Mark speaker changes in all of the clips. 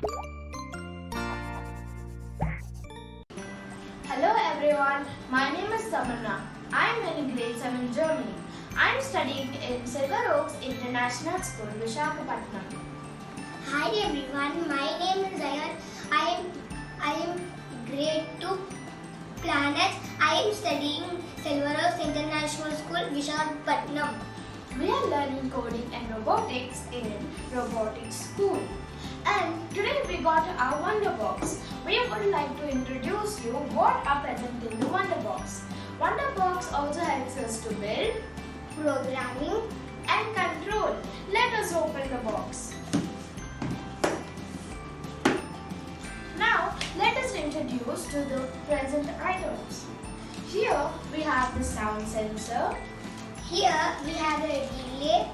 Speaker 1: Hello everyone, my name is Tamanna. I am in grade 7 Germany. I am studying in Silver Oaks International School, Visakhapatnam.
Speaker 2: Hi everyone, my name is Aayan. I am grade 2 planets. I am studying Silver Oaks International School, Visakhapatnam.
Speaker 1: We are learning coding and robotics in Robotics School. And today we got our Wonder Box. We would like to introduce you what are present in the Wonder Box. Wonder Box also helps us to build,
Speaker 2: Programming
Speaker 1: and control. Let us open the box. Now let us introduce to the present items. Here we have the sound sensor,
Speaker 2: Here we have a relay,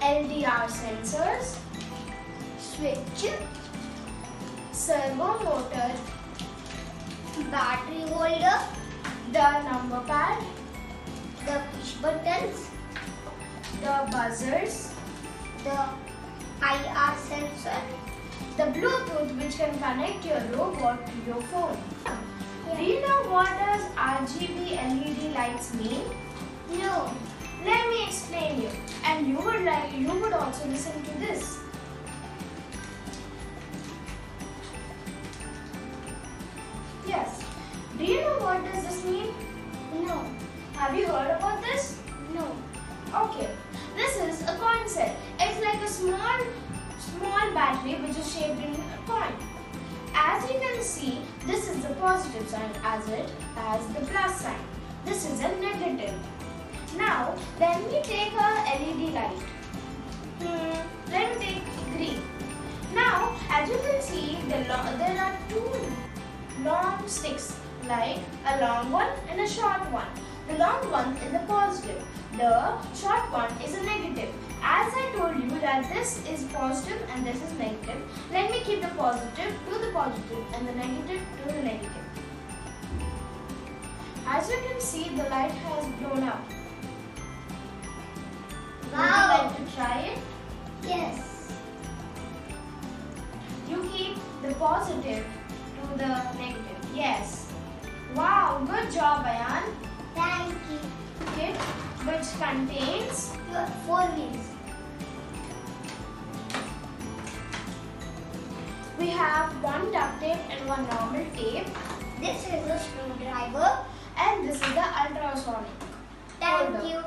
Speaker 1: LDR sensors,
Speaker 2: switch,
Speaker 1: servo motor,
Speaker 2: battery holder,
Speaker 1: the number pad,
Speaker 2: the push buttons,
Speaker 1: the buzzers,
Speaker 2: the IR sensor,
Speaker 1: the Bluetooth which can connect your robot to your phone. Do you know what does RGB LED lights mean?
Speaker 2: No.
Speaker 1: Let me explain you, and you would also listen to this. Yes. Do you know what does this mean?
Speaker 2: No.
Speaker 1: Have you heard about this?
Speaker 2: No.
Speaker 1: Okay. This is a coin cell. It's like a small battery which is shaped in a coin. As you can see, this is the positive sign as it has the plus sign. This is a negative. Now, then we take a LED light. Let me take green. Now, as you can see, there are two long sticks, like a long one and a short one. The long one is the positive. The short one is a negative. As I told you that this is positive and this is negative, let me keep the positive to the positive and the negative to the negative. As you can see, the light has blown up.
Speaker 2: Wow.
Speaker 1: Would you like to try it?
Speaker 2: Yes.
Speaker 1: You keep the positive to the negative. Yes. Wow, good job, Aayan.
Speaker 2: Thank you.
Speaker 1: Kit which contains
Speaker 2: 4 wheels.
Speaker 1: we have one duct tape and one normal tape,
Speaker 2: This is a screwdriver.
Speaker 1: and this is the ultrasonic.
Speaker 2: Thank
Speaker 1: holder.
Speaker 2: you.